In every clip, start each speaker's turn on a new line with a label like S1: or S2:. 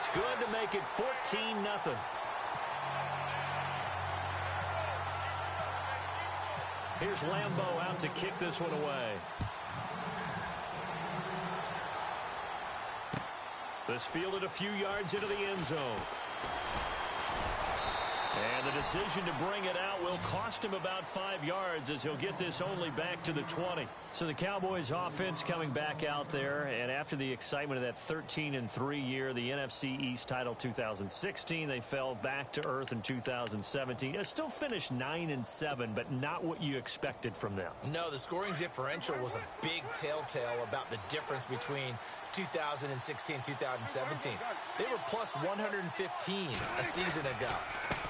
S1: It's good to make it 14-0. Here's Lambeau out to kick this one away. This fielded a few yards into the end zone. And the decision to bring it out will cost him about 5 yards as he'll get this only back to the 20. So the Cowboys offense coming back out there, and after the excitement of that 13-3 year, the NFC East title 2016, they fell back to earth in 2017. They still finished 9-7, but not what you expected from them.
S2: No, the scoring differential was a big telltale about the difference between 2016 2017. They were plus 115 a season ago.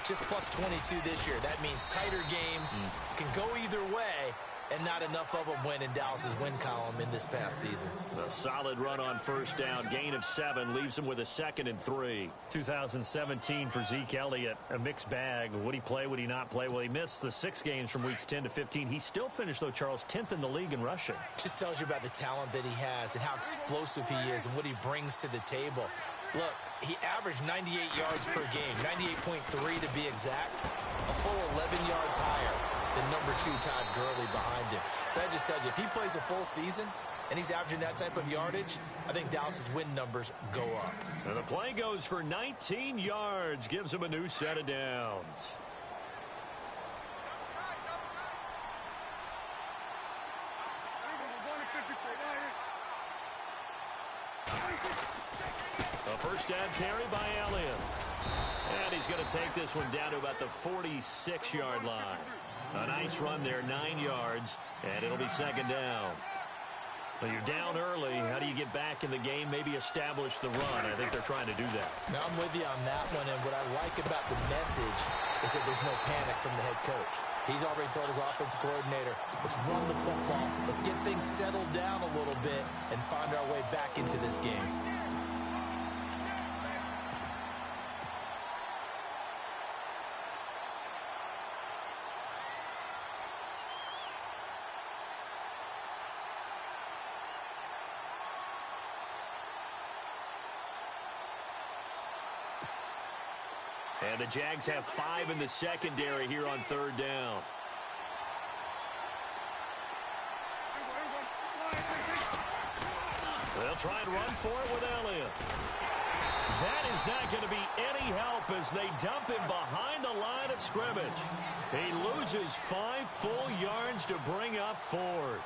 S2: Just plus 22 this year. That means tighter games can go either way, and not enough of them win in Dallas's win column in this past season.
S1: A solid run on first down. Gain of 7 leaves him with a 2nd and 3. 2017 for Zeke Elliott, a mixed bag. Would he play? Would he not play? Well, he missed the 6 games from weeks 10 to 15. He still finished, though, Charles, 10th in the league in rushing.
S2: Just tells you about the talent that he has and how explosive he is and what he brings to the table. Look, he averaged 98 yards per game, 98.3 to be exact, a full 11 yards higher than number 2 Todd Gurley behind him. So that just tells you, if he plays a full season and he's averaging that type of yardage, I think Dallas's win numbers go up.
S1: And the play goes for 19 yards, gives him a new set of downs. A first down carry by Elliott. And he's going to take this one down to about the 46-yard line. A nice run there, 9 yards, and it'll be 2nd down. Well, you're down early. How do you get back in the game, maybe establish the run? I think they're trying to do that.
S2: Now, I'm with you on that one, and what I like about the message is that there's no panic from the head coach. He's already told his offensive coordinator, let's run the football. Let's get things settled down a little bit and find our way back into this game.
S1: And the Jags have 5 in the secondary here on 3rd down. They'll try and run for it with Elliott. That is not going to be any help as they dump him behind the line of scrimmage. He loses 5 full yards to bring up 4th.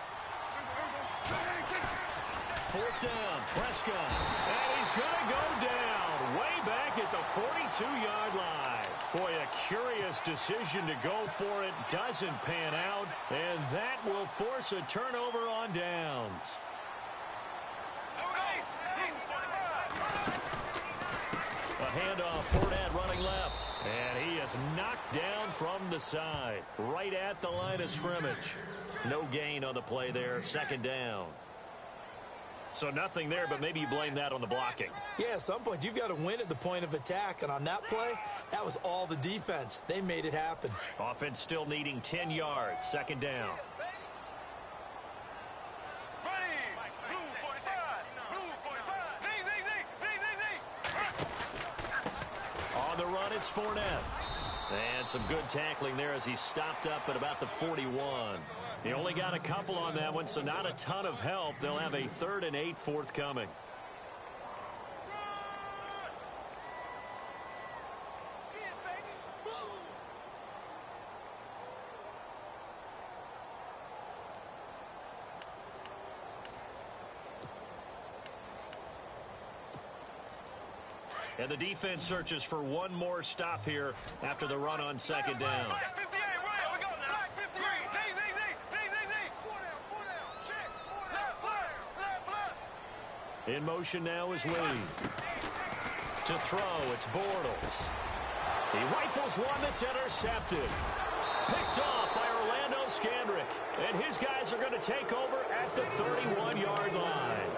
S1: 4th down, Prescott. And he's going to go down way back at the 42-yard line. Boy, a curious decision to go for it. Doesn't pan out. And that will force a turnover on downs. A handoff, Fournette running left. And he is knocked down from the side. Right at the line of scrimmage. No gain on the play there. 2nd down. So nothing there, but maybe you blame that on the blocking.
S2: Yeah, at some point, you've got to win at the point of attack. And on that play, that was all the defense. They made it happen.
S1: Offense still needing 10 yards. 2nd down. On the run, it's Fournette. And some good tackling there as he stopped up at about the 41. He only got a couple on that one, so not a ton of help. They'll have a 3rd and 8 forthcoming. And the defense searches for one more stop here after the run on 2nd down. In motion now is Lee. To throw, it's Bortles. He rifles one that's intercepted. Picked off by Orlando Scandrick. And his guys are going to take over at the 31-yard line.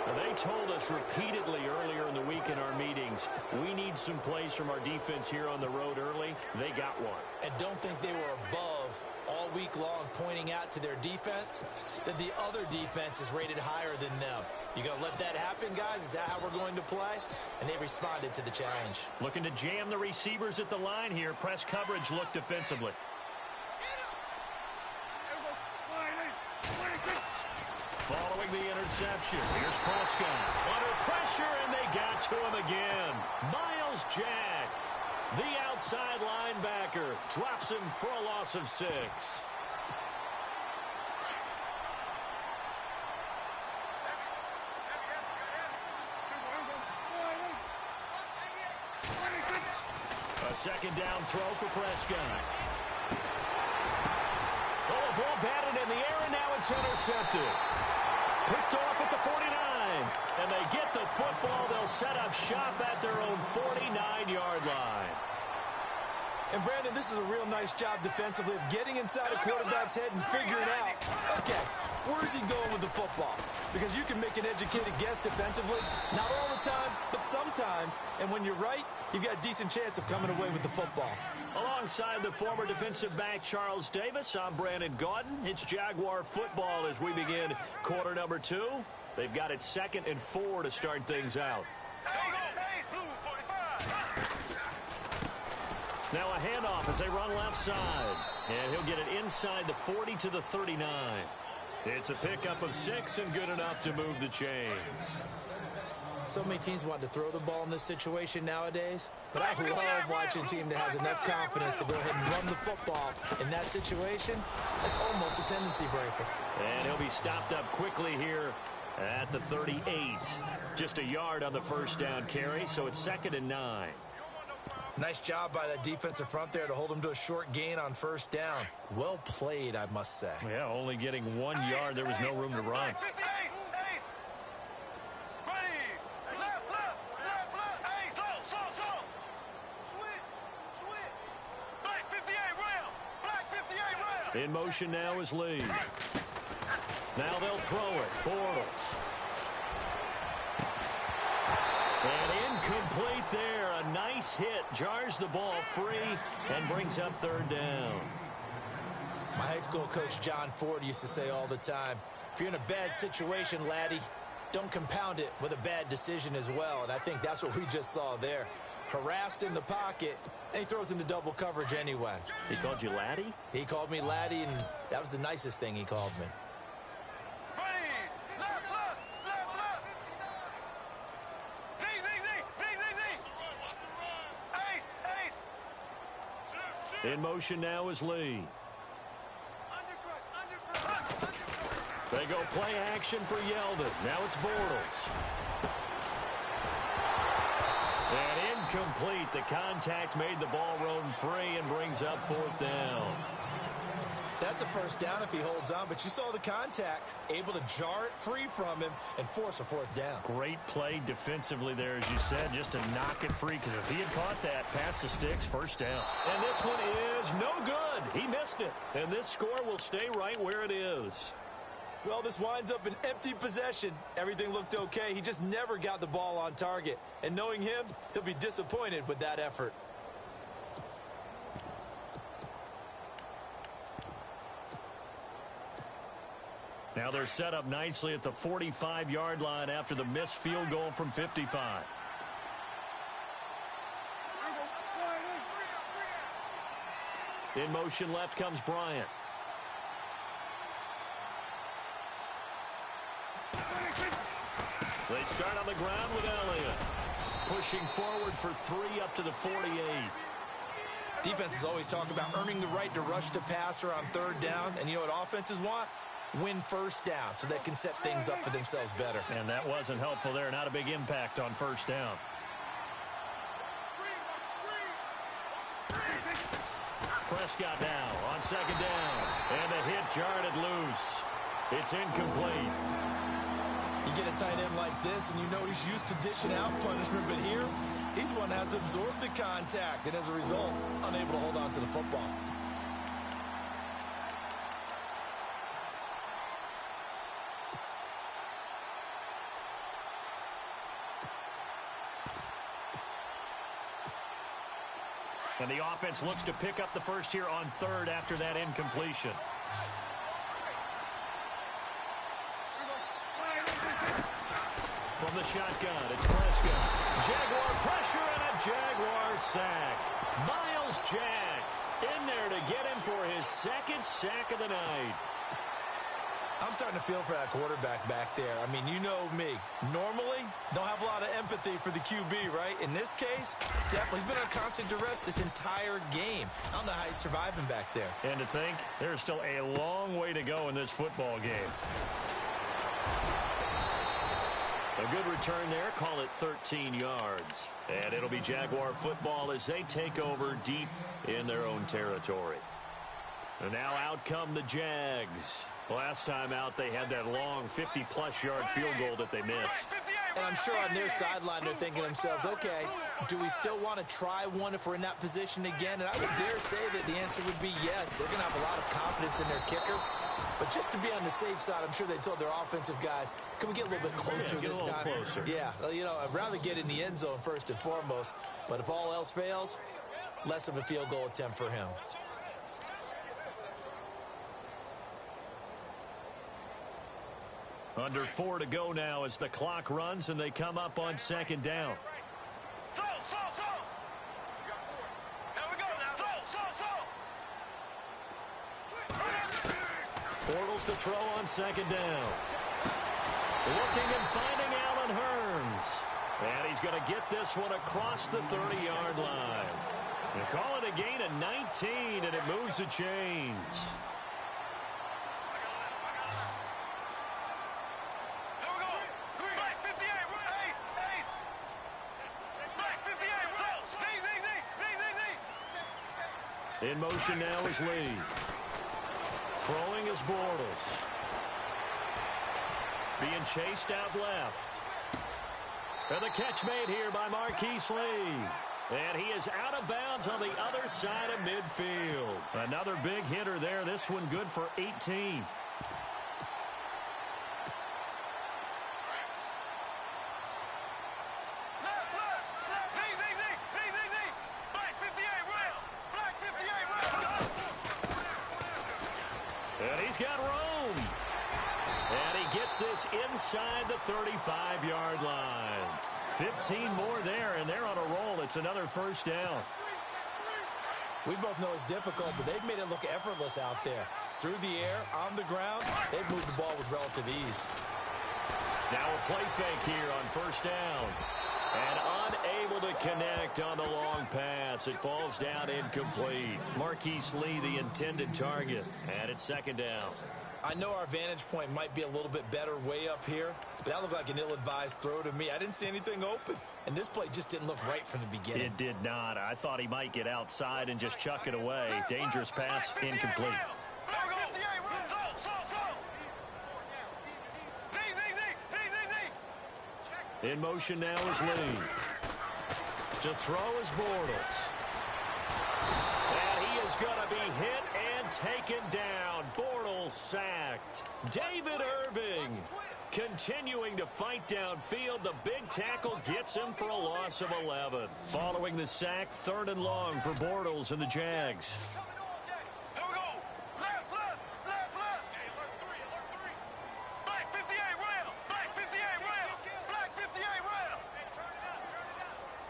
S1: Now, they told us repeatedly earlier in the week in our meetings, we need some plays from our defense here on the road early. They got one.
S2: And don't think they were above all all week long pointing out to their defense that the other defense is rated higher than them. You going to let that happen, guys? Is that how we're going to play? And they responded to the challenge.
S1: Looking to jam the receivers at the line here. Press coverage look defensively. Following the interception, here's Prescott. Under pressure, and they got to him again. Miles Jack, the outside linebacker, drops him for a loss of 6. A second down throw for Prescott. Oh, a ball batted in the air, and now it's intercepted. Picked off at the 49, and they get the football. They'll set up shop at their own 49-yard line.
S2: And, Brandon, this is a real nice job defensively of getting inside a quarterback's head and figuring out, okay, where's he going with the football? Because you can make an educated guess defensively, not all the time, but sometimes. And when you're right, you've got a decent chance of coming away with the football.
S1: Alongside the former defensive back Charles Davis, I'm Brandon Gaudin. It's Jaguar football as we begin quarter number 2. They've got it 2nd and 4 to start things out. Now a handoff as they run left side. And he'll get it inside the 40 to the 39. It's a pickup of 6 and good enough to move the chains.
S2: So many teams want to throw the ball in this situation nowadays, but I love watching a team that has enough confidence to go ahead and run the football. In that situation, that's almost a tendency breaker.
S1: And he'll be stopped up quickly here at the 38. Just a yard on the first down carry, so it's 2nd and 9.
S2: Nice job by that defensive front there to hold him to a short gain on first down. Well played, I must say.
S1: Yeah, only getting 1 yard. There was no room to run. In motion now is Lee. Now they'll throw it. Bortles. And incomplete there. A nice hit. Jars the ball free and brings up 3rd down.
S2: My high school coach John Ford used to say all the time, if you're in a bad situation, laddie, don't compound it with a bad decision as well. And I think that's what we just saw there. Harassed in the pocket, and he throws into double coverage anyway.
S1: He called you laddie?
S2: He called me laddie, and that was the nicest thing he called me.
S1: In motion now is Lee. They go play action for Yeldon. Now it's Bortles. And incomplete. The contact made the ball roam free and brings up 4th down.
S2: That's a first down if he holds on, but you saw the contact, able to jar it free from him and force a 4th down.
S1: Great play defensively there, as you said, just to knock it free, because if he had caught that, past the sticks, first down. And this one is no good. He missed it. And this score will stay right where it is.
S2: Well, this winds up an empty possession. Everything looked okay. He just never got the ball on target. And knowing him, he'll be disappointed with that effort.
S1: Now they're set up nicely at the 45-yard line after the missed field goal from 55. In motion left comes Bryant. They start on the ground with Elliott. Pushing forward for 3 up to the 48.
S2: Defenses always talk about earning the right to rush the passer on 3rd down. And you know what offenses want? Win first down so they can set things up for themselves better.
S1: And that wasn't helpful there. Not a big impact on first down. Prescott now on 2nd down. And a hit jarred it loose. It's incomplete.
S2: You get a tight end like this, and you know he's used to dishing out punishment, but here, he's the one that has to absorb the contact, and as a result, unable to hold on to the football.
S1: And the offense looks to pick up the first here on third after that incompletion. From the shotgun, it's Prescott. Jaguar pressure and a Jaguar sack. Miles Jack in there to get him for his second sack of the night.
S2: I'm starting to feel for that quarterback back there. I mean, you know me. Normally, don't have a lot of empathy for the QB, right? In this case, definitely. He's been on constant duress this entire game. I don't know how he's surviving back there.
S1: And to think, there's still a long way to go in this football game. A good return there. Call it 13 yards. And it'll be Jaguar football as they take over deep in their own territory. And now out come the Jags. Last time out, they had that long 50-plus yard field goal that they missed.
S2: And I'm sure on their sideline, they're thinking to themselves, okay, do we still want to try one if we're in that position again? And I would dare say that the answer would be yes. They're going to have a lot of confidence in their kicker. But just to be on the safe side, I'm sure they told their offensive guys, can we get a little bit closer this time?
S1: Closer.
S2: Yeah, well, you know, I'd rather get in the end zone first and foremost. But if all else fails, less of a field goal attempt for him.
S1: Under 4 to go now as the clock runs and they come up on second down. Bortles to throw on second down. Looking and finding Allen Hurns. And he's going to get this one across the 30-yard line. They call it a gain of 19, and it moves the chains. In motion now is Lee. Throwing is Bortles. Being chased out left. And the catch made here by Marquise Lee. And he is out of bounds on the other side of midfield. Another big hitter there. This one good for 18. This inside the 35-yard line. 15 more there, and they're on a roll. It's another first down.
S2: We both know it's difficult, but they've made it look effortless out there. Through the air, on the ground, they've moved the ball with relative ease.
S1: Now a play fake here on first down. And unable to connect on the long pass. It falls down incomplete. Marquise Lee, the intended target. And it's second down.
S2: I know our vantage point might be a little bit better way up here, but that looked like an ill-advised throw to me. I didn't see anything open, and this play just didn't look right from the beginning.
S1: It did not. I thought he might get outside and just chuck it away. Dangerous pass, incomplete. In motion now is Lee. To throw is Bortles. And he is going to be hit and taken down. Bortles sacked. David Irving continuing to fight downfield. The big tackle gets him for a loss of 11. Following the sack, third and long for Bortles and the Jags.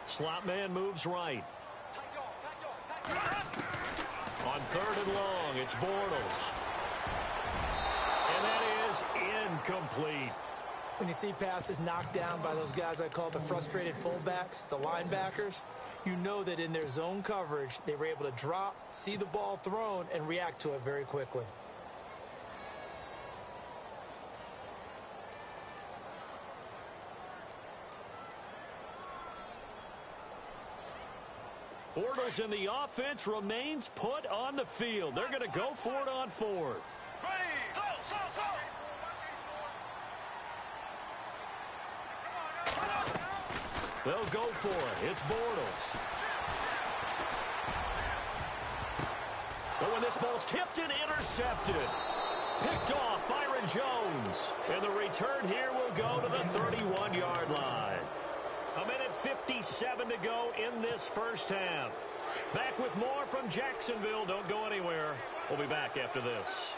S1: Slot man moves right. On third and long, it's Bortles. And that is incomplete.
S2: When you see passes knocked down by those guys I call the frustrated fullbacks, the linebackers, you know that in their zone coverage, they were able to drop, see the ball thrown, and react to it very quickly.
S1: Bortles in the offense remains put on the field. They're going to go for it on fourth. They'll go for it. It's Bortles. But when this ball's tipped and intercepted, picked off Byron Jones. And the return here will go to the 31-yard line. A minute 57 to go in this first half. Back with more from Jacksonville. Don't go anywhere. We'll be back after this.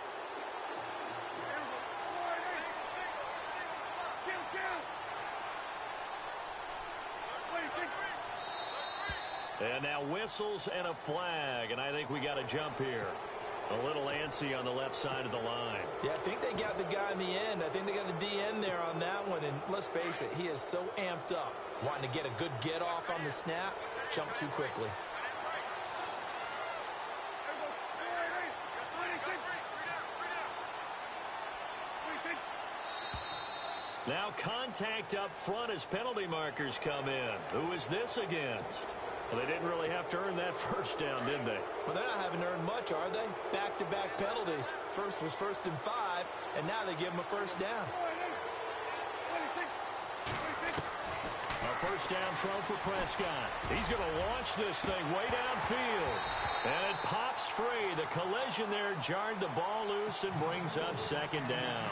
S1: And now whistles and a flag, and I think we got a jump here. A little antsy on the left side of the line.
S2: Yeah, I think they got the guy in the end. I think they got the DN there on that one. And let's face it, he is so amped up, wanting to get a good get off on the snap, jump too quickly.
S1: Now contact up front as penalty markers come in. Who is this against? Well, they didn't really have to earn that first down, did they?
S2: Well, they're not having earned much, are they? Back-to-back penalties. First was 1st and 5, and now they give them a first down.
S1: A first down throw for Prescott. He's going to launch this thing way downfield. And it pops free. The collision there jarred the ball loose and brings up second down.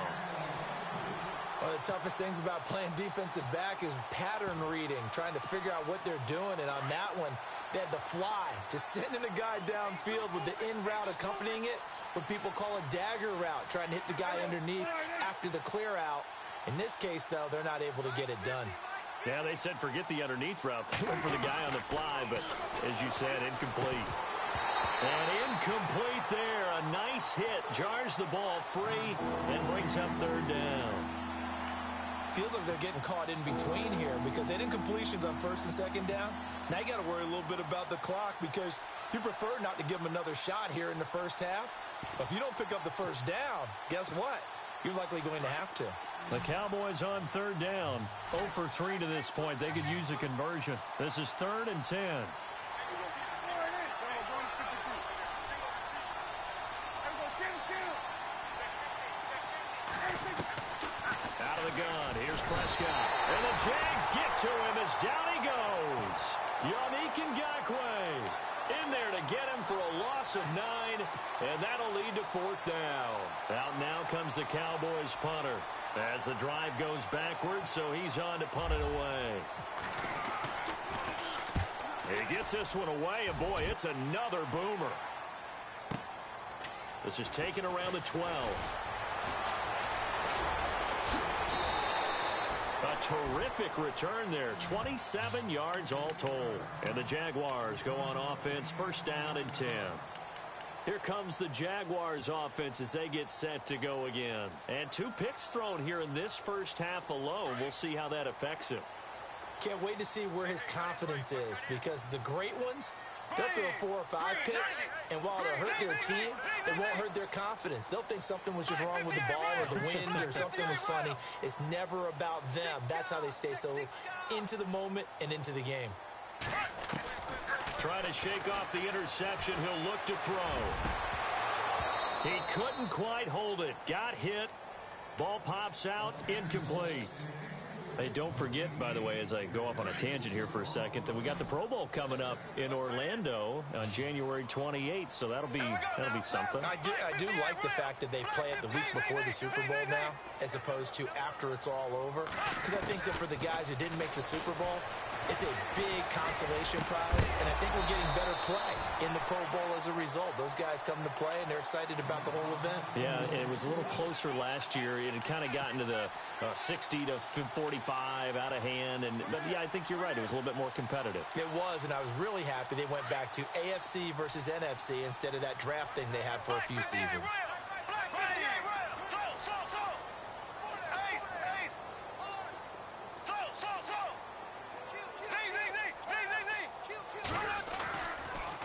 S2: One of the toughest things about playing defensive back is pattern reading, trying to figure out what they're doing. And on that one, they had the fly, just sending a guy downfield with the in route accompanying it, what people call a dagger route, trying to hit the guy underneath after the clear out. In this case, though, they're not able to get it done.
S1: Yeah, they said forget the underneath route. They went for the guy on the fly, but as you said, incomplete. And incomplete there. A nice hit. Jars the ball free and brings up third down.
S2: Feels like they're getting caught in between here because they did incompletions on 1st and 2nd down. Now you got to worry a little bit about the clock because you prefer not to give them another shot here in the first half. But if you don't pick up the first down, guess what? You're likely going to have to.
S1: The Cowboys on third down. 0 for 3 to this point. They could use a conversion. This is 3rd and 10. Out of the gun. Here's Prescott. And the Jags get to him as down he goes. Yannick Ngakoue in there to get him for a loss of 9, and that'll lead to 4th down. Out now comes the Cowboys punter as the drive goes backwards, so he's on to punt it away. He gets this one away, and boy, it's another boomer. This is taken around the 12. A terrific return there. 27 yards all told. And the Jaguars go on offense, 1st down and 10. Here comes the Jaguars offense as they get set to go again. And 2 picks thrown here in this first half alone. We'll see how that affects him.
S2: Can't wait to see where his confidence is because the great ones, they'll throw 4 or 5 picks, and while it'll hurt their team, it won't hurt their confidence. They'll think something was just wrong with the ball or the wind or something was funny. It's never about them. That's how they stay so into the moment and into the game.
S1: Trying to shake off the interception. He'll look to throw. He couldn't quite hold it. Got hit. Ball pops out. Incomplete. Hey, don't forget, by the way, as I go off on a tangent here for a second, that we got the Pro Bowl coming up in Orlando on January 28th, so that'll be something.
S2: I do like the fact that they play it the week before the Super Bowl now, as opposed to after it's all over, because I think that for the guys who didn't make the Super Bowl, it's a big consolation prize, and I think we're getting better play in the Pro Bowl as a result. Those guys come to play, and they're excited about the whole event.
S1: Yeah, and it was a little closer last year. It had kind of gotten to the 60 to 45 out of hand, but yeah, I think you're right. It was a little bit more competitive.
S2: It was, and I was really happy they went back to AFC versus NFC instead of that draft thing they had for a few seasons.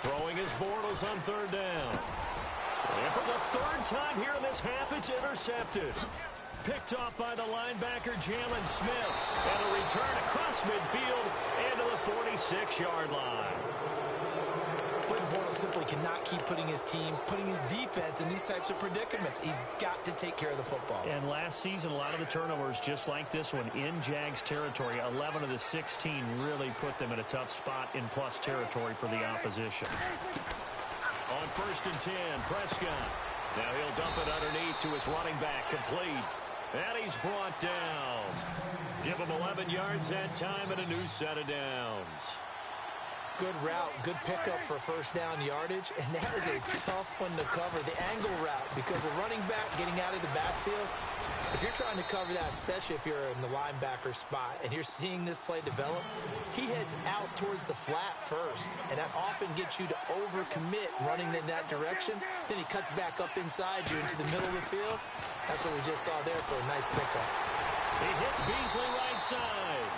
S1: Throwing his Bortles on 3rd down. And for the 3rd time here in this half, it's intercepted. Picked off by the linebacker, Jalen Smith. And a return across midfield into the 46-yard line.
S2: Blake Bortles simply cannot keep putting his defense in these types of predicaments. He's got to take care of the football.
S1: And last season, a lot of the turnovers, just like this one, in Jags territory. 11 of the 16 really put them in a tough spot in plus territory for the opposition. On 1st and 10, Prescott. Now he'll dump it underneath to his running back, complete. And he's brought down. Give him 11 yards that time and a new set of downs.
S2: good route, good pickup for first down yardage, and that is a tough one to cover, the angle route, because a running back getting out of the backfield, if you're trying to cover that, especially if you're in the linebacker spot and you're seeing this play develop, he heads out towards the flat first, and that often gets you to overcommit running in that direction. Then he cuts back up inside you into the middle of the field. That's what we just saw there for a nice pickup.
S1: He hits Beasley right side.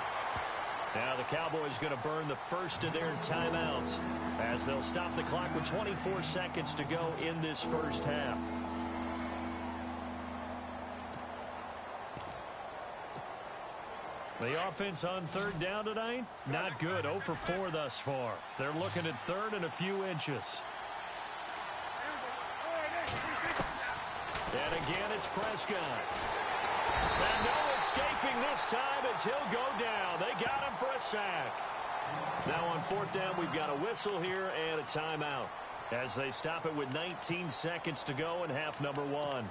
S1: Now the Cowboys going to burn the first of their timeouts as they'll stop the clock with 24 seconds to go in this first half. The offense on third down tonight, not good. 0 for 4 thus far. They're looking at third and a few inches. And again, it's Prescott. And no escaping this time as he'll go down. They got him for a sack. Now on fourth down, we've got a whistle here and a timeout as they stop it with 19 seconds to go in half number 1.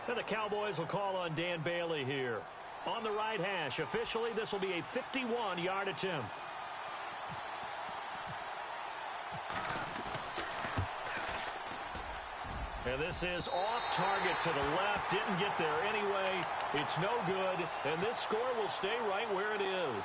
S1: And the Cowboys will call on Dan Bailey here. On the right hash, officially, this will be a 51-yard attempt. And this is off target to the left. Didn't get there anyway. It's no good. And this score will stay right where it is.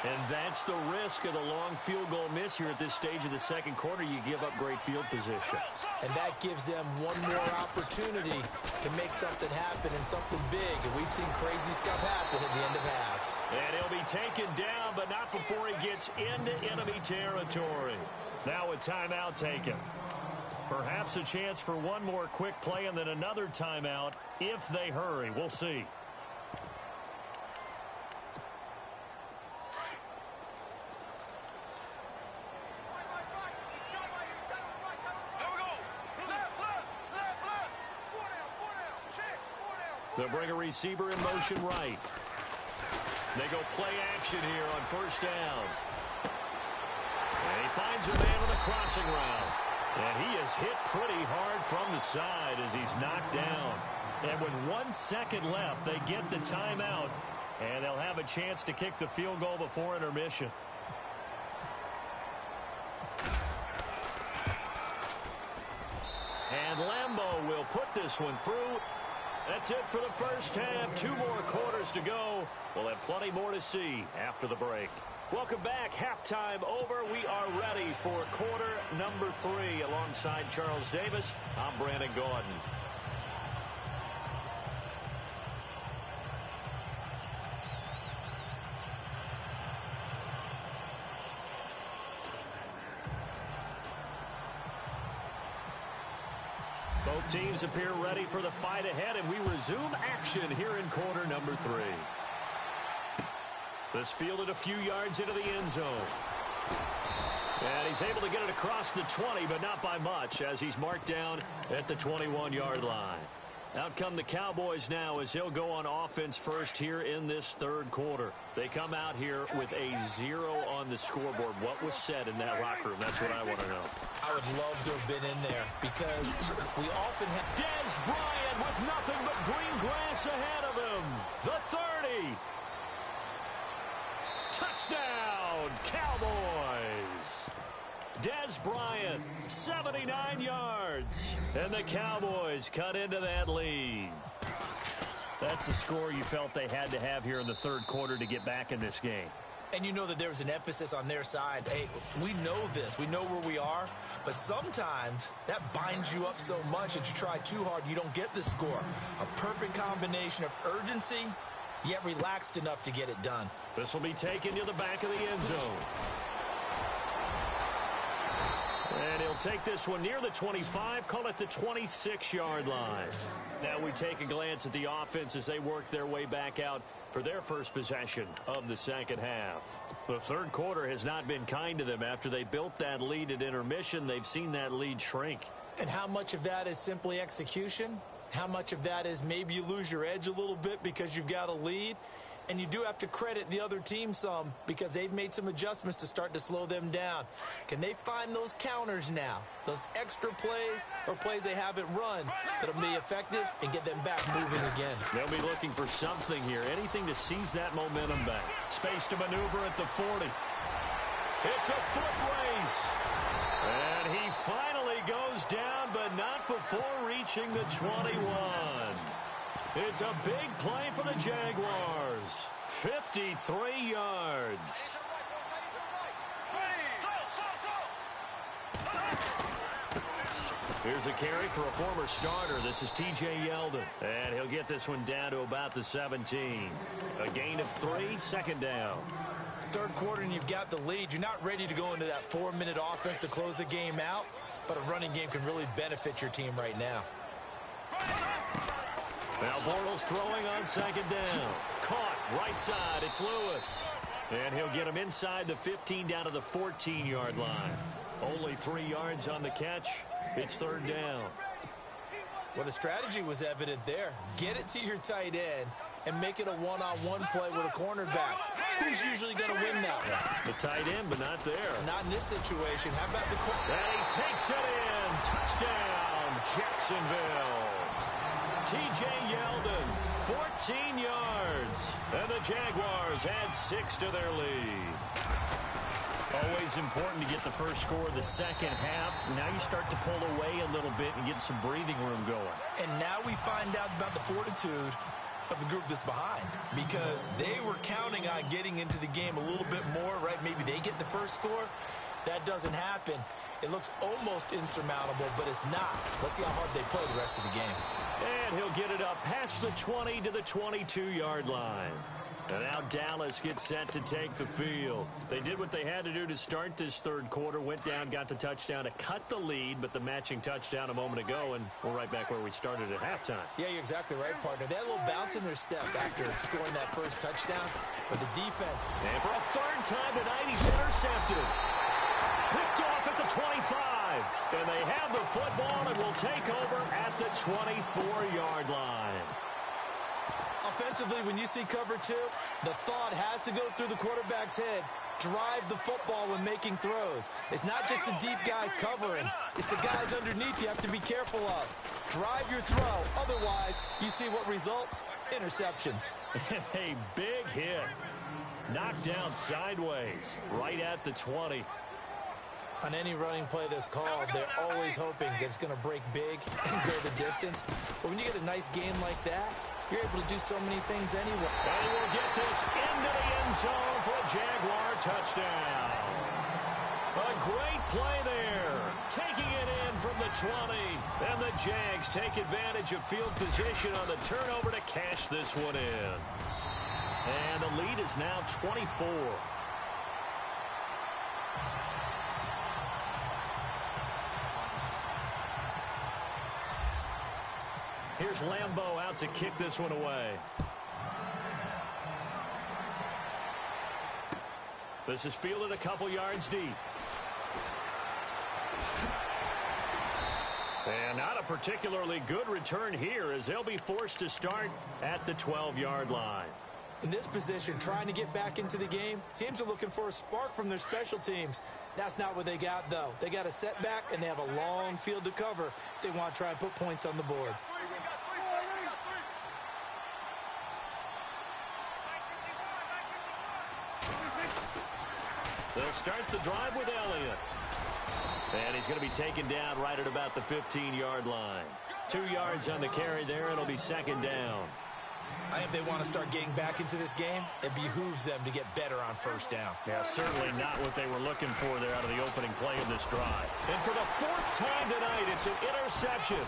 S1: And that's the risk of the long field goal miss here at this stage of the second quarter. You give up great field position.
S2: And that gives them one more opportunity to make something happen and something big. And we've seen crazy stuff happen at the end of halves.
S1: And he'll be taken down, but not before he gets into enemy territory. Now a timeout taken. Perhaps a chance for one more quick play and then another timeout if they hurry. We'll see. They'll bring a receiver in motion right. They go play action here on first down. And he finds a man on the crossing route. And he is hit pretty hard from the side as he's knocked down. And with 1 second left, they get the timeout. And they'll have a chance to kick the field goal before intermission. And Lambeau will put this one through. That's it for the first half. 2 more quarters to go. We'll have plenty more to see after the break. Welcome back. Halftime over. We are ready for quarter number 3. Alongside Charles Davis, I'm Brandon Gaudin. Both teams appear ready for the fight ahead, and we resume action here in quarter number 3. This fielded a few yards into the end zone. And he's able to get it across the 20, but not by much, as he's marked down at the 21-yard line. Out come the Cowboys now as he'll go on offense first here in this third quarter. They come out here with a 0 on the scoreboard. What was said in that locker room? That's what I want to know.
S2: I would love to have been in there because we often have...
S1: Dez Bryant with nothing but green grass ahead of him. The 30. Touchdown, Cowboys. Dez Bryant, 79 yards. And the Cowboys cut into that lead. That's a score you felt they had to have here in the third quarter to get back in this game.
S2: And you know that there's an emphasis on their side. Hey, we know this. We know where we are. But sometimes that binds you up so much that you try too hard, you don't get the score. A perfect combination of urgency, yet relaxed enough to get it done.
S1: This will be taken to the back of the end zone. And he'll take this one near the 25, call it the 26-yard line. Now we take a glance at the offense as they work their way back out for their first possession of the second half. The third quarter has not been kind to them. After they built that lead at intermission, they've seen that lead shrink.
S2: And how much of that is simply execution? How much of that is maybe you lose your edge a little bit because you've got a lead? And you do have to credit the other team some because they've made some adjustments to start to slow them down. Can they find those counters now, those extra plays or plays they haven't run that'll be effective and get them back moving again?
S1: They'll be looking for something here, anything to seize that momentum back. Space to maneuver at the 40. It's a foot race. And he finally goes down, but not before reaching the 21. It's a big play for the Jaguars. 53 yards. Here's a carry for a former starter. This is T.J. Yeldon. And he'll get this one down to about the 17. A gain of 3, second down.
S2: Third quarter and you've got the lead. You're not ready to go into that 4-minute offense to close the game out, but a running game can really benefit your team right now.
S1: Now Bortles throwing on second down. Caught right side. It's Lewis. And he'll get him inside the 15 down to the 14-yard line. Only 3 yards on the catch. It's third down.
S2: Well, the strategy was evident there. Get it to your tight end and make it a one-on-one play with a cornerback. Who's usually going to win that one?
S1: The tight end, but not there.
S2: Not in this situation. How about the corner?
S1: And he takes it in. Touchdown, Jacksonville. T.J. Yeldon, 14 yards. And the Jaguars add 6 to their lead. Always important to get the first score of the second half. Now you start to pull away a little bit and get some breathing room going.
S2: And now we find out about the fortitude of the group that's behind, because they were counting on getting into the game a little bit more, right? Maybe they get the first score. That doesn't happen. It looks almost insurmountable, but it's not. Let's see how hard they play the rest of the game.
S1: And he'll get it up past the 20 to the 22-yard line. And now Dallas gets set to take the field. They did what they had to do to start this third quarter. Went down, got the touchdown to cut the lead, but the matching touchdown a moment ago, and we're right back where we started at halftime.
S2: Yeah, you're exactly right, partner. They had a little bounce in their step after scoring that first touchdown, but the defense...
S1: And for a third time tonight, he's intercepted. Picked off at the 25. And they have the football and will take over at the 24-yard line.
S2: Offensively, when you see cover 2, the thought has to go through the quarterback's head. Drive the football when making throws. It's not just the deep guys covering. It's the guys underneath you have to be careful of. Drive your throw. Otherwise, you see what results? Interceptions.
S1: A big hit. Knocked down sideways. Right at the 20.
S2: On any running play that's called, they're always hoping that it's going to break big and go the distance. But when you get a nice game like that, you're able to do so many things anyway.
S1: And we'll get this into the end zone for a Jaguar touchdown. A great play there. Taking it in from the 20. And the Jags take advantage of field position on the turnover to cash this one in. And the lead is now 24. Here's Lambeau out to kick this one away. This is fielded a couple yards deep. And not a particularly good return here, as they'll be forced to start at the 12-yard line.
S2: In this position, trying to get back into the game, teams are looking for a spark from their special teams. That's not what they got, though. They got a setback, and they have a long field to cover if they want to try and put points on the board.
S1: They'll start the drive with Elliott. And he's going to be taken down right at about the 15-yard line. 2 yards on the carry there. It'll be second down.
S2: I think they want to start getting back into this game. It behooves them to get better on first down.
S1: Yeah, certainly not what they were looking for there out of the opening play of this drive. And for the 4th time tonight, it's an interception.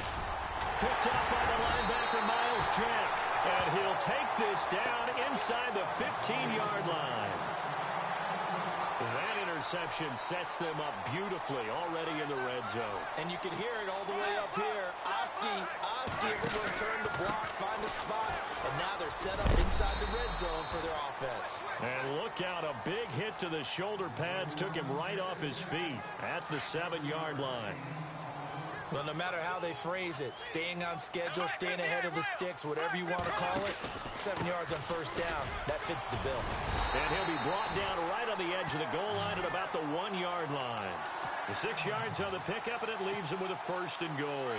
S1: Picked up by the linebacker, Miles Jack. And he'll take this down inside the 15-yard line. That interception sets them up beautifully already in the red zone.
S2: And you can hear it all the way up here. Oski, everyone turn to block, find a spot, and now they're set up inside the red zone for their offense.
S1: And look out, a big hit to the shoulder pads took him right off his feet at the 7-yard line.
S2: Well, no matter how they phrase it, staying on schedule, staying ahead of the sticks, whatever you want to call it, 7 yards on first down, that fits the bill.
S1: And he'll be brought down right on the edge of the goal line at about the 1-yard line. The 6 yards on the pickup, and it leaves him with a 1st and goal.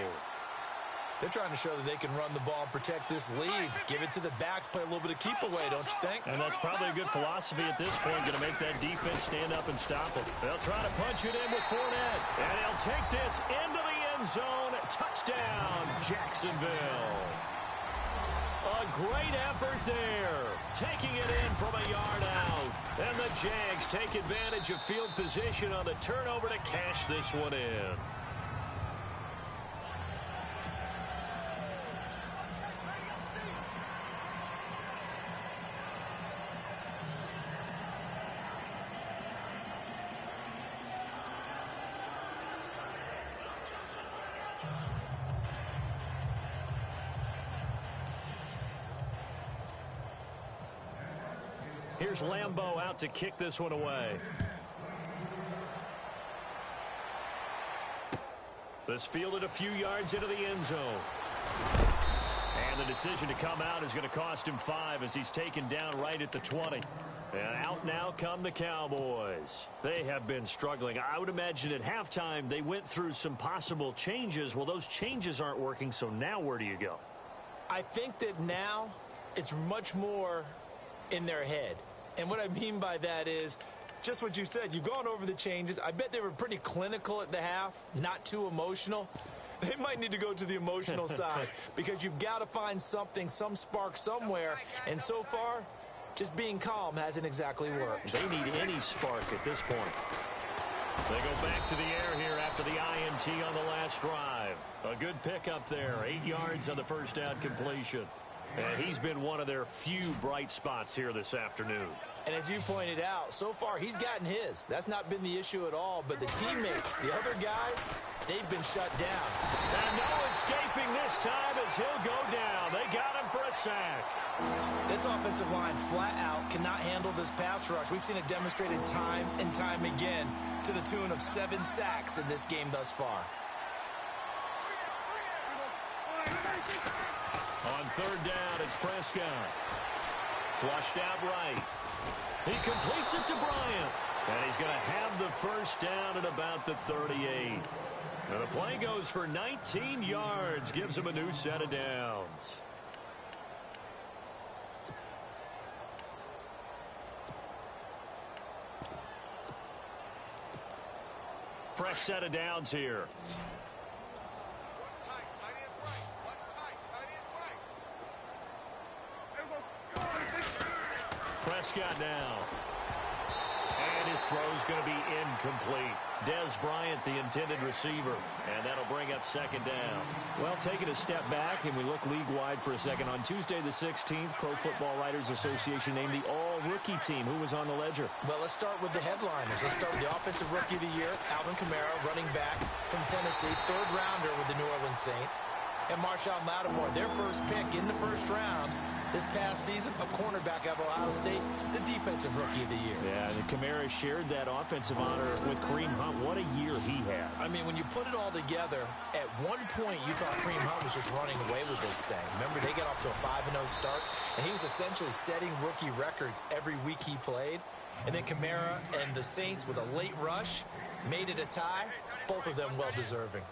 S2: They're trying to show that they can run the ball and protect this lead. Give it to the backs, play a little bit of keep away, don't you think?
S1: And that's probably a good philosophy at this point, going to make that defense stand up and stop them. They'll try to punch it in with Fournette. And he'll take this into the end zone. Touchdown, Jacksonville. A great effort there. Taking it in from a yard out. And the Jags take advantage of field position on the turnover to cash this one in. Here's Lambeau out to kick this one away. This fielded a few yards into the end zone. And the decision to come out is going to cost him 5 as he's taken down right at the 20. And out now come the Cowboys. They have been struggling. I would imagine at halftime they went through some possible changes. Well, those changes aren't working, so now where do you go?
S2: I think that now it's much more in their head. And what I mean by that is just what you said. You've gone over the changes. I bet they were pretty clinical at the half, not too emotional. They might need to go to the emotional side because you've got to find something, some spark somewhere. And so far, just being calm hasn't exactly worked.
S1: They need any spark at this point. They go back to the air here after the INT on the last drive. A good pickup there, 8 yards on the first down completion. And he's been one of their few bright spots here this afternoon.
S2: And as you pointed out, so far he's gotten his. That's not been the issue at all. But the teammates, the other guys, they've been shut down.
S1: And no escaping this time as he'll go down. They got him for a sack.
S2: This offensive line flat out cannot handle this pass rush. We've seen it demonstrated time and time again to the tune of 7 sacks in this game thus far.
S1: On third down, it's Prescott. Flushed out right. He completes it to Bryant. And he's going to have the first down at about the 38. And the play goes for 19 yards. Gives him a new set of downs. Fresh set of downs here. Prescott now. And his throw's going to be incomplete. Dez Bryant, the intended receiver. And that'll bring up second down. Well, taking a step back, and we look league-wide for a second. On Tuesday the 16th, Pro Football Writers Association named the all-rookie team. Who was on the ledger?
S2: Well, let's start with the headliners. Let's start with the Offensive Rookie of the Year, Alvin Kamara, running back from Tennessee, third-rounder with the New Orleans Saints. And Marshawn Lattimore, their first pick in the first round. This past season, a cornerback out of Ohio State, the Defensive Rookie of the Year.
S1: Yeah, and Kamara shared that offensive honor with Kareem Hunt. What a year he had.
S2: I mean, when you put it all together, at one point you thought Kareem Hunt was just running away with this thing. Remember, they got off to a 5-0 start, and he was essentially setting rookie records every week he played. And then Kamara and the Saints with a late rush made it a tie. Both of them well-deserving.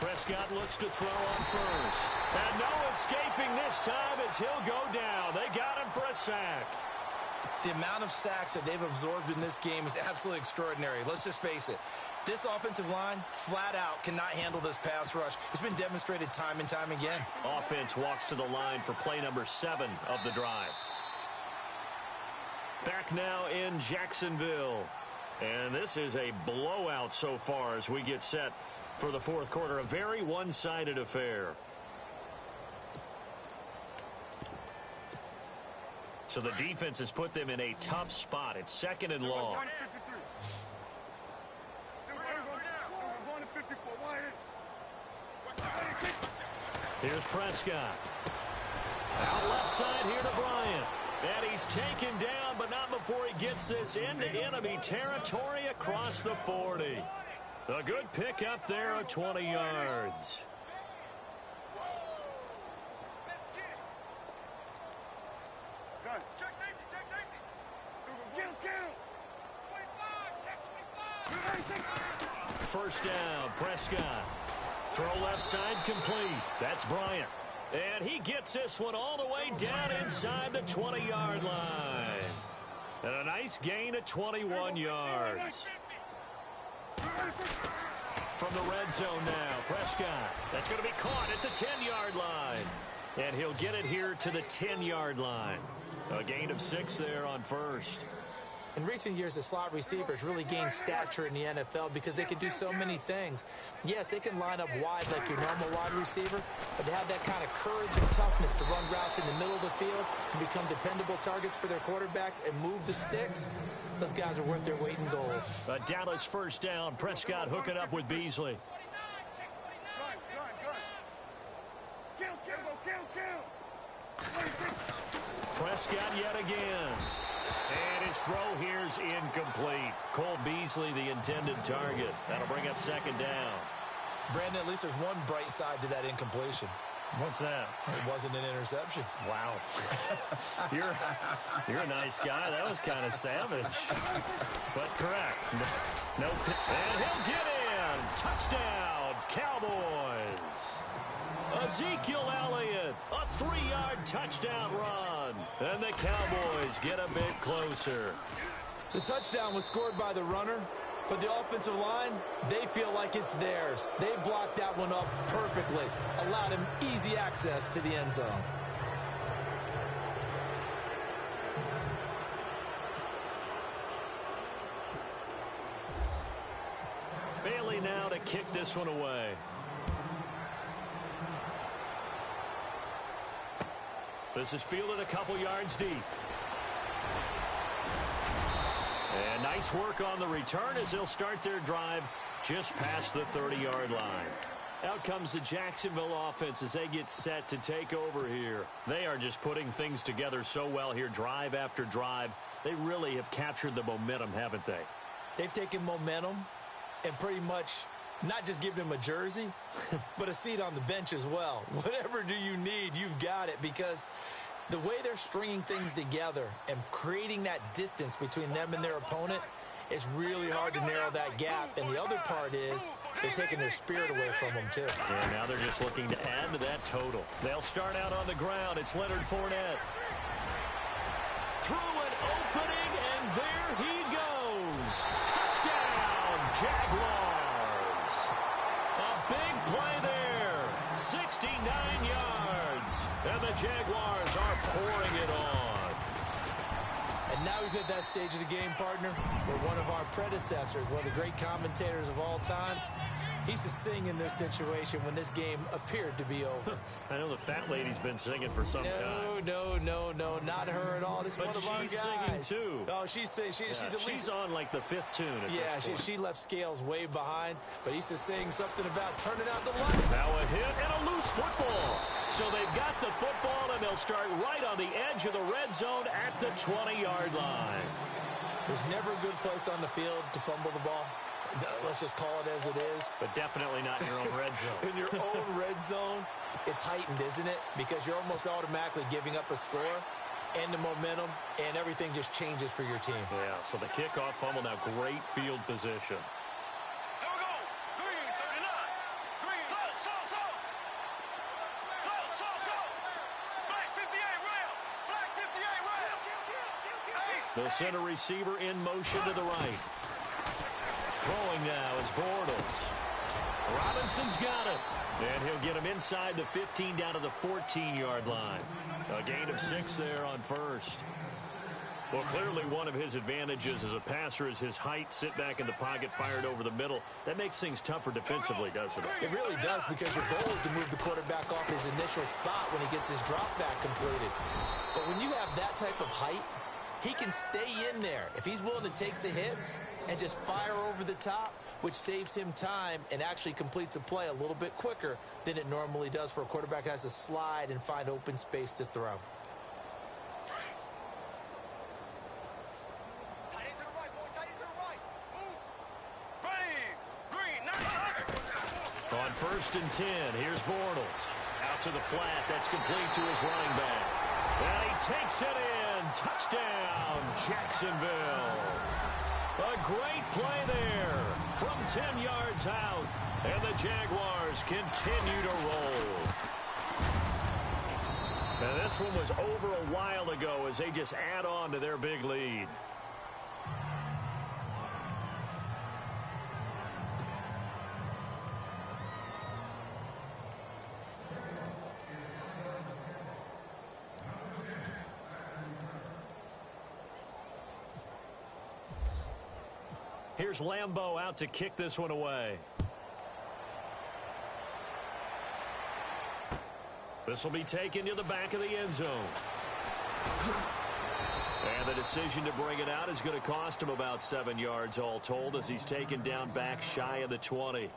S1: Prescott looks to throw on first. And no escaping this time as he'll go down. They got him for a sack.
S2: The amount of sacks that they've absorbed in this game is absolutely extraordinary. Let's just face it. This offensive line, flat out, cannot handle this pass rush. It's been demonstrated time and time again.
S1: Offense walks to the line for play number 7 of the drive. Back now in Jacksonville. And this is a blowout so far as we get set for the fourth quarter. A very one-sided affair. So the defense has put them in a tough spot. It's second and long. Here's Prescott. Out left side here to Bryant. And he's taken down, but not before he gets this into enemy territory across the 40. A good pick up there at 20 yards. First down, Prescott. Throw left side complete. That's Bryant. And he gets this one all the way down inside the 20-yard line. And a nice gain of 21 yards. From the red zone now, Prescott. That's going to be caught at the 10-yard line. And he'll get it here to the 10-yard line. A gain of 6 there on first.
S2: In recent years, the slot receivers really gained stature in the NFL because they can do so many things. Yes, they can line up wide like your normal wide receiver, but to have that kind of courage and toughness to run routes in the middle of the field and become dependable targets for their quarterbacks and move the sticks, those guys are worth their weight in gold.
S1: A Dallas first down. Prescott hooking up with Beasley. Prescott yet again. And his throw here's incomplete. Cole Beasley, the intended target. That'll bring up second down.
S2: Brandon, at least there's one bright side to that incompletion.
S1: What's that?
S2: It wasn't an interception.
S1: Wow. You're a nice guy. That was kind of savage. But correct. No. And he'll get in. Touchdown, Cowboys. Ezekiel Elliott, a 3-yard touchdown run. And the Cowboys get a bit closer.
S2: The touchdown was scored by the runner, but the offensive line, they feel like it's theirs. They blocked that one up perfectly, allowed him easy access to the end zone.
S1: Bailey now to kick this one away. This is fielded a couple yards deep. And nice work on the return as they'll start their drive just past the 30-yard line. Out comes the Jacksonville offense as they get set to take over here. They are just putting things together so well here, drive after drive. They really have captured the momentum, haven't they?
S2: They've taken momentum and pretty much not just given him a jersey, but a seat on the bench as well. Whatever do you need, you've got it, because the way they're stringing things together and creating that distance between them and their opponent, it's really hard to narrow that gap. And the other part is they're taking their spirit away from them, too.
S1: And now they're just looking to add to that total. They'll start out on the ground. It's Leonard Fournette. Through an opening, and there he goes. Touchdown, Jaguars. A big play there. 69 yards. And the Jaguars are pouring it on.
S2: And now we've hit that stage of the game, partner, where one of our predecessors, one of the great commentators of all time, he used to sing in this situation when this game appeared to be over.
S1: I know the fat lady's been singing for some time.
S2: No, not her at all. This is one of our guys.
S1: She's singing too.
S2: Oh, she's at least
S1: on like the 5th tune at this point.
S2: She left Scales way behind, but he used to sing something about turning out the light.
S1: Now a hit and a loose football. So they've got the football, and they'll start right on the edge of the red zone at the 20-yard line.
S2: There's never a good place on the field to fumble the ball. Let's just call it as it is.
S1: But definitely not in your own red zone.
S2: In your own red zone, it's heightened, isn't it? Because you're almost automatically giving up a score and the momentum, and everything just changes for your team.
S1: Yeah, so the kickoff fumble, now great field position. They'll send a receiver in motion to the right. Throwing now is Bortles. Robinson's got it. And he'll get him inside the 15 down to the 14-yard line. A gain of 6 there on first. Well, clearly one of his advantages as a passer is his height. Sit back in the pocket, fired over the middle. That makes things tougher defensively, doesn't it?
S2: It really does, because your goal is to move the quarterback off his initial spot when he gets his drop back completed. But when you have that type of height, he can stay in there if he's willing to take the hits and just fire over the top, which saves him time and actually completes a play a little bit quicker than it normally does for a quarterback who has to slide and find open space to throw.
S1: first and 10. Here's Bortles. Out to the flat. That's complete to his running back. And he takes it in. Touchdown, Jacksonville. A great play there from 10 yards out. And the Jaguars continue to roll. And this one was over a while ago as they just add on to their big lead. Here's Lambeau out to kick this one away. This will be taken to the back of the end zone. And the decision to bring it out is going to cost him about 7 yards all told as he's taken down back shy of the 20.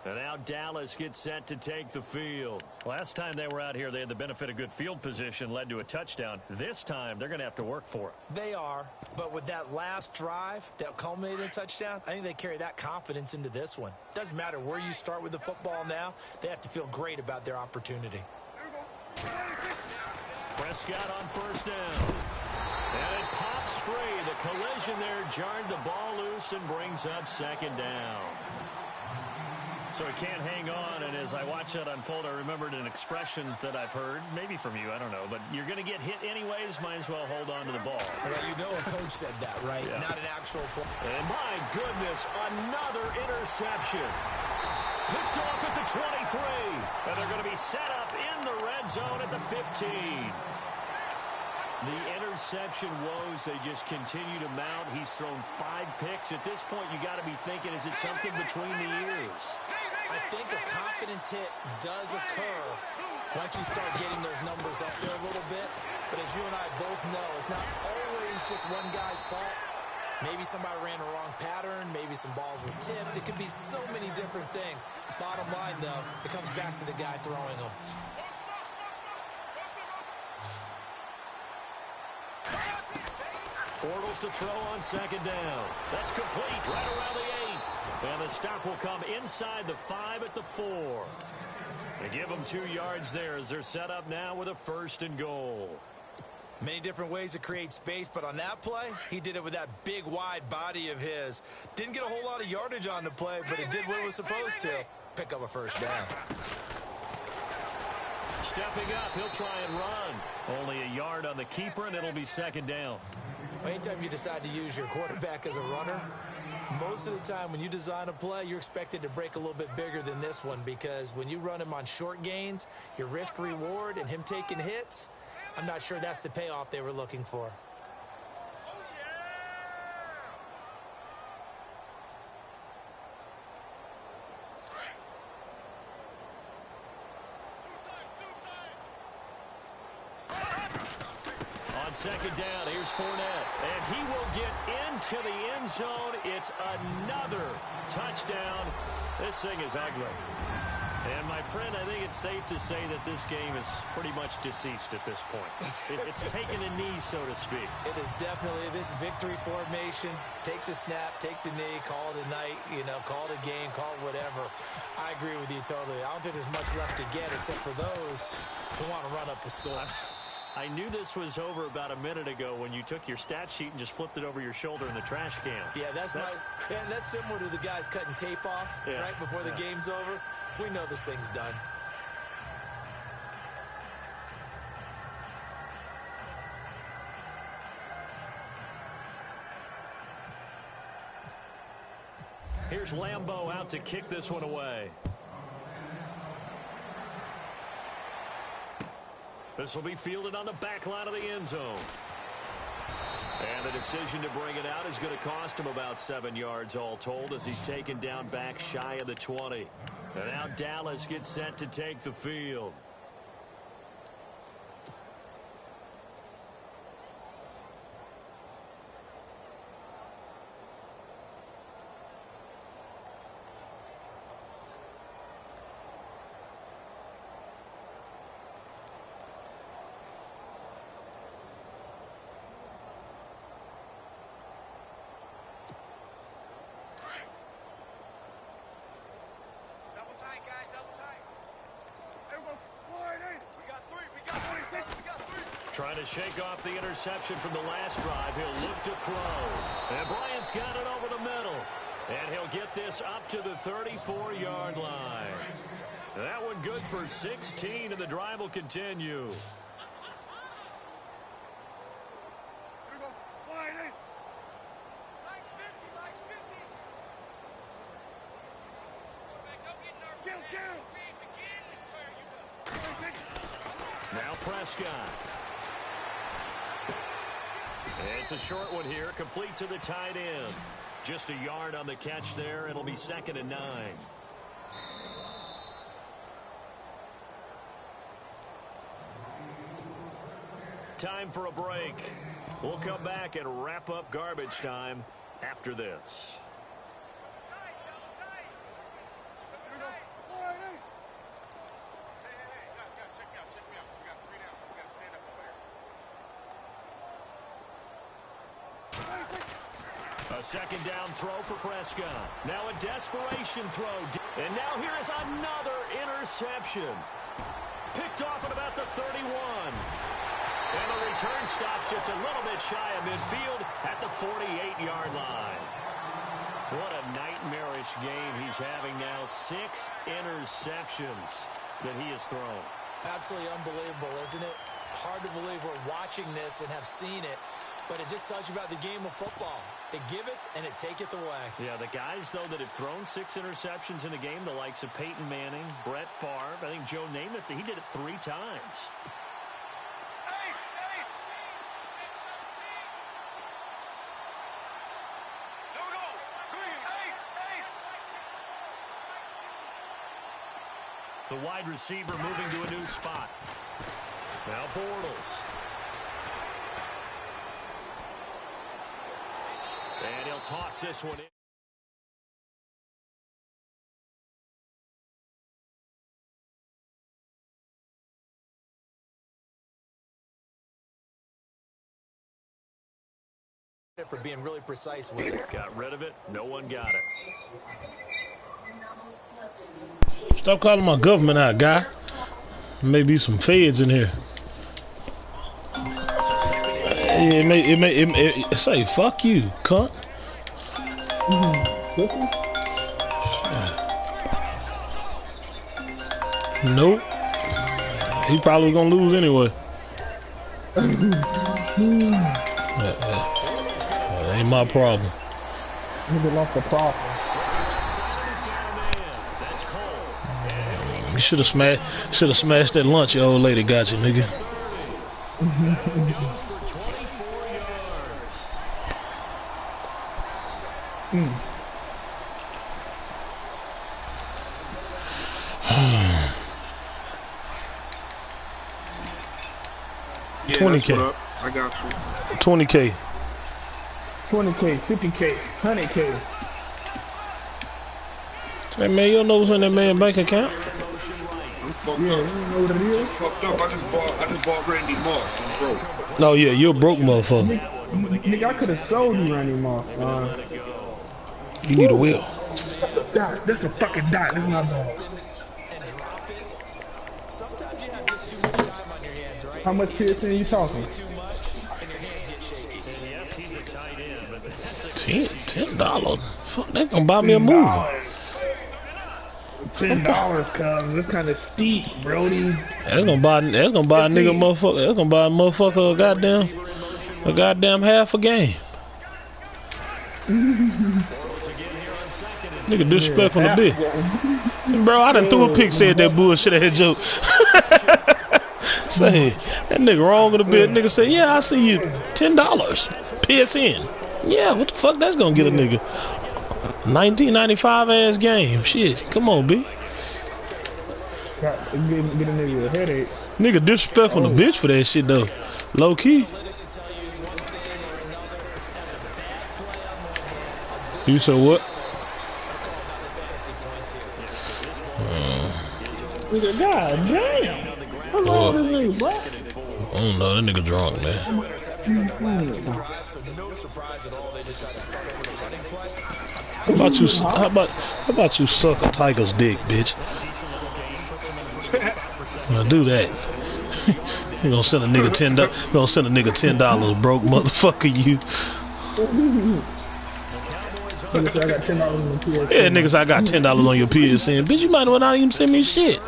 S1: And now Dallas gets set to take the field.
S3: Last time they were out here, they had the benefit of good field position, led to a touchdown. This time, they're going to have to work for it.
S2: They are, but with that last drive that culminated in a touchdown, I think they carry that confidence into this one. Doesn't matter where you start with the football now, they have to feel great about their opportunity.
S1: Prescott on first down. And it pops free. The collision there jarred the ball loose and brings up second down.
S3: So he can't hang on, and as I watch that unfold, I remembered an expression that I've heard, maybe from you, I don't know, but you're going to get hit anyways, might as well hold on to the ball.
S2: Well, you know a coach said that, right?
S3: Yeah.
S2: Not an actual play.
S1: And my goodness, another interception. Picked off at the 23. And they're going to be set up in the red zone at the 15. The interception woes, they just continue to mount. He's thrown 5 picks. At this point, you got to be thinking, is it something between the ears?
S2: I think a confidence hit does occur once you start getting those numbers up there a little bit. But as you and I both know, it's not always just one guy's fault. Maybe somebody ran the wrong pattern. Maybe some balls were tipped. It could be so many different things. Bottom line, though, it comes back to the guy throwing them.
S1: Bortles to throw on second down. That's complete right around the 8. And the stop will come inside the 5 at the 4. They give them 2 yards there as they're set up now with a first and goal.
S2: Many different ways to create space, but on that play, he did it with that big, wide body of his. Didn't get a whole lot of yardage on the play, but it did what it was supposed to. Pick up a first down.
S1: Stepping up, he'll try and run.
S3: Only a yard on the keeper, and it'll be second down.
S2: Anytime you decide to use your quarterback as a runner, most of the time when you design a play, you're expected to break a little bit bigger than this one, because when you run him on short gains, your risk-reward and him taking hits, I'm not sure that's the payoff they were looking for.
S1: On second down, here's Fournette. And he will get into the end zone. It's another touchdown. This thing is ugly. And, my friend, I think it's safe to say that this game is pretty much deceased at this point. It's taken a knee, so to speak.
S2: It is definitely this victory formation. Take the snap, take the knee, call it a night, call it a game, call it whatever. I agree with you totally. I don't think there's much left to get except for those who want to run up the score.
S1: I knew this was over about a minute ago when you took your stat sheet and just flipped it over your shoulder in the trash can.
S2: Yeah, that's similar to the guys cutting tape off right before the game's over. We know this thing's done.
S1: Here's Lambeau out to kick this one away. This will be fielded on the back line of the end zone. And the decision to bring it out is going to cost him about 7 yards all told as he's taken down back shy of the 20. And now Dallas gets set to take the field.
S4: Double tight, guys, double tight.
S1: Trying to shake off the interception from the last drive. He'll look to throw. And Bryant's got it over the middle. And he'll get this up to the 34-yard line. That one good for 16, and the drive will continue. Now Prescott. It's a short one here, complete to the tight end. Just a yard on the catch there. It'll be 2nd and 9. Time for a break. We'll come back and wrap up garbage time after this. A second down throw for Prescott. Now a desperation throw. And now here is another interception. Picked off at about the 31. And the return stops just a little bit shy of midfield at the 48-yard line. What a nightmarish game he's having now. 6 interceptions that he has thrown.
S2: Absolutely unbelievable, isn't it? Hard to believe we're watching this and have seen it. But it just tells you about the game of football. It giveth and it taketh away.
S1: Yeah, the guys, though, that have thrown 6 interceptions in a game, the likes of Peyton Manning, Brett Favre, I think Joe Namath, he did it 3 times. The wide receiver moving to a new spot. Now Bortles. And he'll toss this one in.
S2: For being really precise with it.
S1: Got rid of it. No one got it.
S4: Stop calling my government out, guy. Maybe some feds in here. It say fuck you, cunt. Nope. He probably gonna lose anyway. That ain't my problem.
S5: Nigga lost the problem.
S4: You should have smashed that lunch your old lady got you, nigga.
S5: Yeah,
S4: 20K.
S5: I got you.
S4: 20K.
S5: 20K, 50K, 100K.
S4: Hey man, you don't know what's in that man's bank account?
S5: Yeah, you know what it is?
S6: Fucked up. I just bought Randy Moss. I'm broke.
S4: Oh yeah, you're a broke motherfucker.
S5: Nigga, I could have sold you Randy Moss, son.
S4: You need a wheel.
S5: That's a dot. That's a fucking dot. That's my dog.
S2: Sometimes you have just too much time on your hands, right?
S5: How much PSN you talking?
S2: Too much, and your hands get shaky.
S1: And yes, he's a tight end, but
S4: $10. Fuck, they gonna buy me a movie.
S5: $10, cuz it's kind of steep, Brody.
S4: That's gonna buy a nigga motherfucker. That's gonna buy a motherfucker a goddamn half a game. Nigga disrespectful to bitch. Bro, I done threw a pick, said that bullshit at joke. Say, that nigga wrong with a bit. Nigga said, yeah, I see you $10. PSN. Yeah, what the fuck that's gonna get a nigga? 1995 ass game. Shit, come on, B.
S5: Get a nigga a headache.
S4: Nigga disrespectful to bitch for that shit though. Low key. You said what?
S5: Nigga, god damn. What's wrong with this nigga, bro?
S4: I don't know, that nigga drunk, man. How about you suck a tiger's dick, bitch? Now do that. You gonna send a nigga $10? You gonna send a nigga $10? Broke motherfucker, you.
S5: Nigga said I got $10 on the PSN.
S4: Yeah, niggas, I got $10 on your PSN. Bitch, you might as well not even send me shit.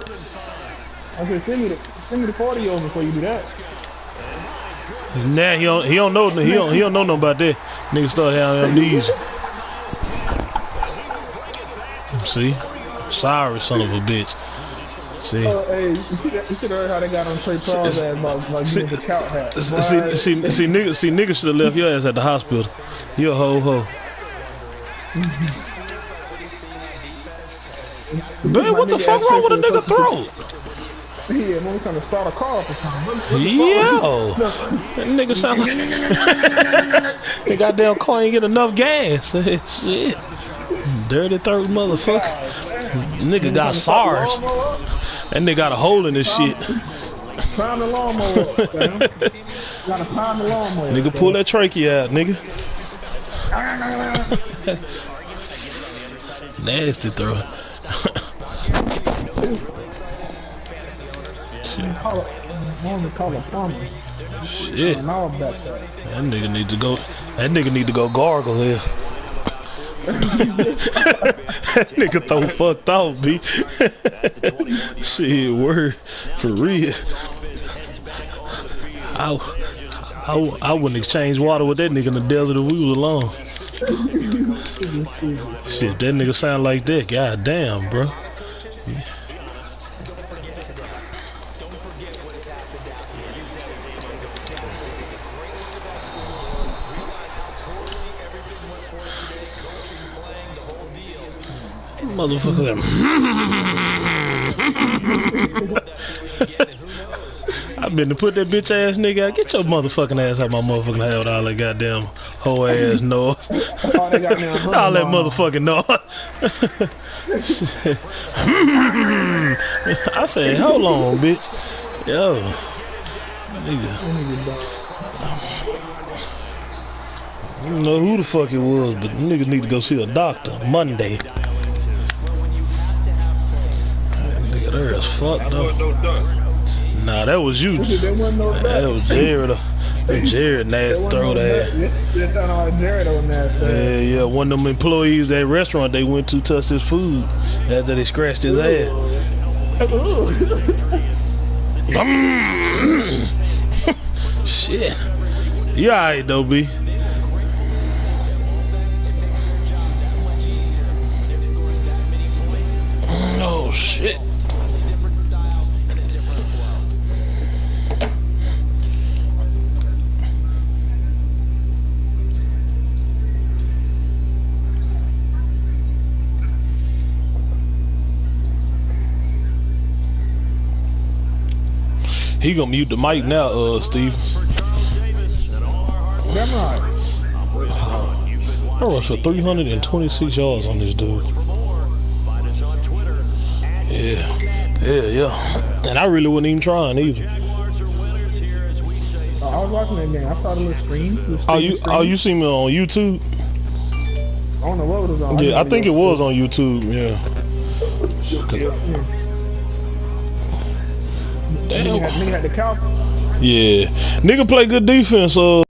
S5: I said send me the 40 over before you do that.
S4: Nah, he don't know nothing about that. Niggas start having amnesia. See, sorry, son of a bitch. See,
S5: Hey, you should have heard how they got on Trey Charles' ass about getting the couch hat.
S4: see, niggas should have left your ass at the hospital. You a ho. Man, what the fuck wrong with a nigga throat?
S5: Yeah, man, we trying to start a car up or something.
S4: Yo, that nigga sound like the goddamn car ain't get enough gas. Shit, dirty throat motherfucker. Nigga got SARS. That nigga got a hole in his shit.
S5: Pound the lawnmower up, fam. Gotta pound the lawnmower.
S4: Nigga, pull that trachea out, nigga. Nasty throw. Shit. That nigga need to go gargle here. That nigga throw fucked off, B. Shit, word for real. I wouldn't exchange water with that nigga in the desert if we was alone. Shit, that nigga sound like that. God damn, bro. Motherfucker. I've been to put that bitch ass nigga out. Get your motherfucking ass out my motherfucking head with all that goddamn hoe ass noise. All that motherfucking noise. I said, hold on, bitch. Yo. Nigga. I don't know who the fuck it was, but niggas need to go see a doctor Monday. Nigga, there is fucked up. Nah, that was you. That was Jared. Jared nasty throat ass. Yeah, one of them employees at that restaurant they went to touched his food after they scratched his ass. Shit. You alright though, B? Oh shit. He gonna mute the mic now, Steve. I rushed for 326 yards on this dude. Yeah. And I really wasn't even trying either.
S5: I was watching that game. I saw the little screen.
S4: You see me on YouTube?
S5: I don't know what it was on.
S4: Yeah, I think it was on YouTube. Yeah. Damn.
S5: Nigga had the couch.
S4: Yeah. Nigga play good defense.